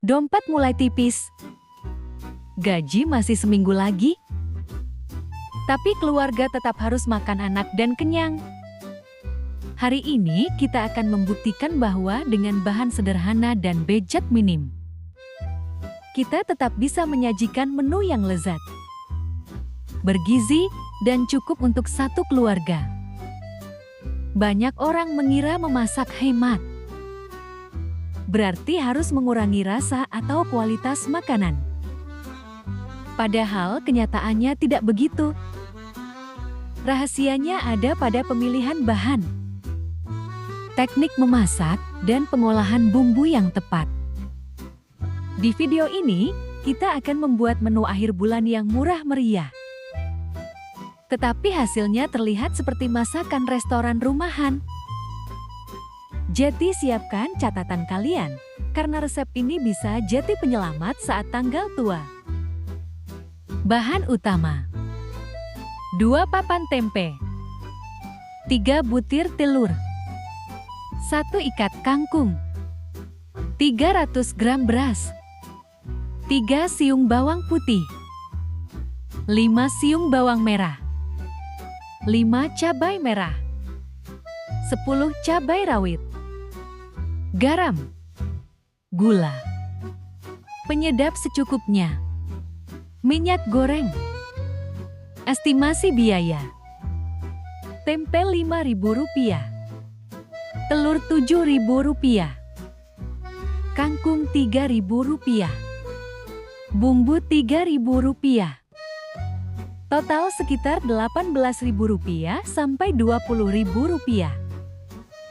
Dompet mulai tipis. Gaji masih seminggu lagi. Tapi keluarga tetap harus makan enak dan kenyang. Hari ini kita akan membuktikan bahwa dengan bahan sederhana dan budget minim, kita tetap bisa menyajikan menu yang lezat, bergizi, dan cukup untuk satu keluarga. Banyak orang mengira memasak hemat berarti harus mengurangi rasa atau kualitas makanan. Padahal kenyataannya tidak begitu. Rahasianya ada pada pemilihan bahan, teknik memasak, dan pengolahan bumbu yang tepat. Di video ini, kita akan membuat menu akhir bulan yang murah meriah. Tetapi hasilnya terlihat seperti masakan restoran rumahan. Jadi siapkan catatan kalian, karena resep ini bisa jadi penyelamat saat tanggal tua. Bahan utama: 2 papan tempe, 3 butir telur, 1 ikat kangkung, 300 gram beras, 3 siung bawang putih, 5 siung bawang merah, 5 cabai merah, 10 cabai rawit, garam, gula, penyedap secukupnya, minyak goreng. Estimasi biaya: tempe Rp5.000, telur Rp7.000, kangkung Rp3.000, bumbu Rp3.000. Total sekitar Rp18.000 sampai Rp20.000.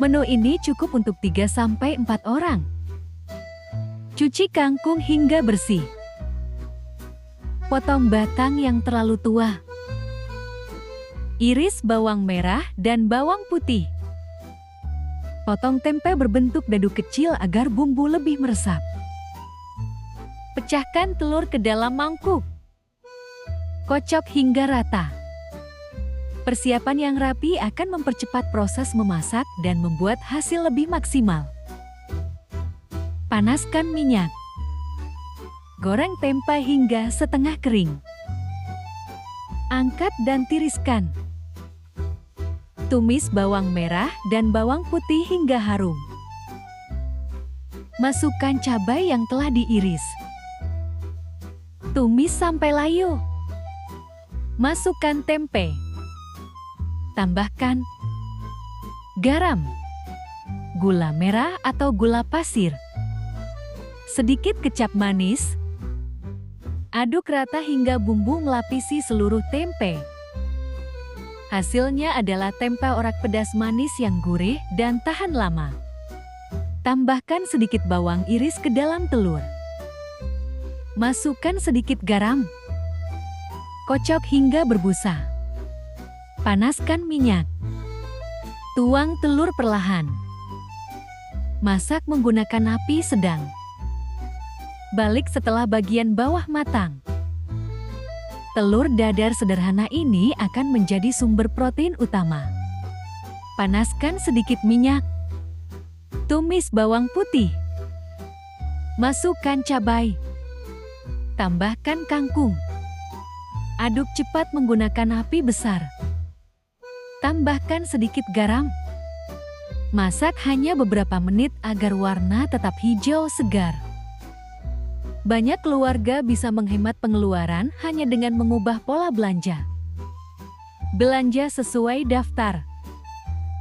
Menu ini cukup untuk 3-4 orang. Cuci kangkung hingga bersih. Potong batang yang terlalu tua. Iris bawang merah dan bawang putih. Potong tempe berbentuk dadu kecil agar bumbu lebih meresap. Pecahkan telur ke dalam mangkuk. Kocok hingga rata. Persiapan yang rapi akan mempercepat proses memasak dan membuat hasil lebih maksimal. Panaskan minyak. Goreng tempe hingga setengah kering. Angkat dan tiriskan. Tumis bawang merah dan bawang putih hingga harum. Masukkan cabai yang telah diiris. Tumis sampai layu. Masukkan tempe. Tambahkan garam, gula merah atau gula pasir, sedikit kecap manis. Aduk rata hingga bumbu melapisi seluruh tempe. Hasilnya adalah tempe orak pedas manis yang gurih dan tahan lama. Tambahkan sedikit bawang iris ke dalam telur. Masukkan sedikit garam. Kocok hingga berbusa. Panaskan minyak. Tuang telur perlahan. Masak menggunakan api sedang. Balik setelah bagian bawah matang. Telur dadar sederhana ini akan menjadi sumber protein utama. Panaskan sedikit minyak. Tumis bawang putih. Masukkan cabai. Tambahkan kangkung. Aduk cepat menggunakan api besar. Tambahkan sedikit garam. Masak hanya beberapa menit agar warna tetap hijau segar. Banyak keluarga bisa menghemat pengeluaran hanya dengan mengubah pola belanja. Belanja sesuai daftar.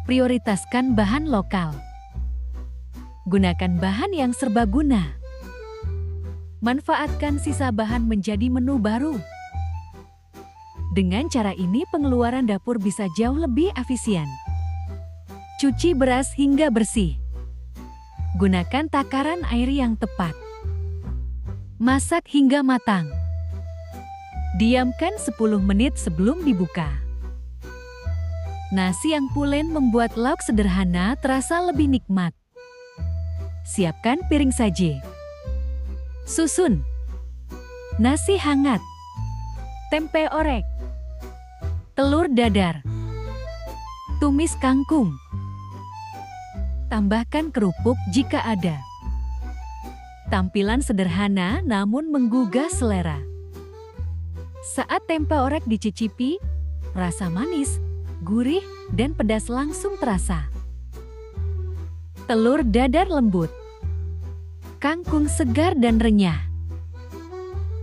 Prioritaskan bahan lokal. Gunakan bahan yang serbaguna. Manfaatkan sisa bahan menjadi menu baru. Dengan cara ini pengeluaran dapur bisa jauh lebih efisien. Cuci beras hingga bersih. Gunakan takaran air yang tepat. Masak hingga matang. Diamkan 10 menit sebelum dibuka. Nasi yang pulen membuat lauk sederhana terasa lebih nikmat. Siapkan piring saji. Susun nasi hangat, tempe orek, telur dadar, tumis kangkung. Tambahkan kerupuk jika ada. Tampilan sederhana namun menggugah selera. Saat tempe orek dicicipi, rasa manis, gurih, dan pedas langsung terasa. Telur dadar lembut, kangkung segar dan renyah.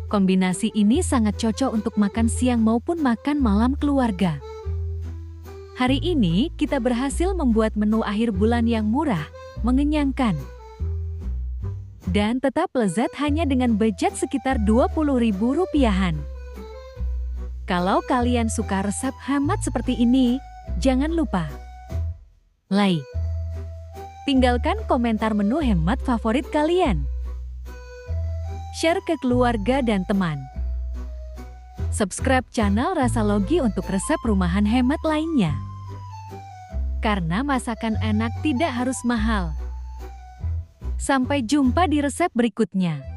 Kombinasi ini sangat cocok untuk makan siang maupun makan malam keluarga. Hari ini kita berhasil membuat menu akhir bulan yang murah, mengenyangkan, dan tetap lezat hanya dengan budget sekitar Rp20.000-an. Kalau kalian suka resep hemat seperti ini, jangan lupa like. Tinggalkan komentar menu hemat favorit kalian. Share ke keluarga dan teman. Subscribe channel Rasalogi untuk resep rumahan hemat lainnya. Karena masakan enak tidak harus mahal. Sampai jumpa di resep berikutnya.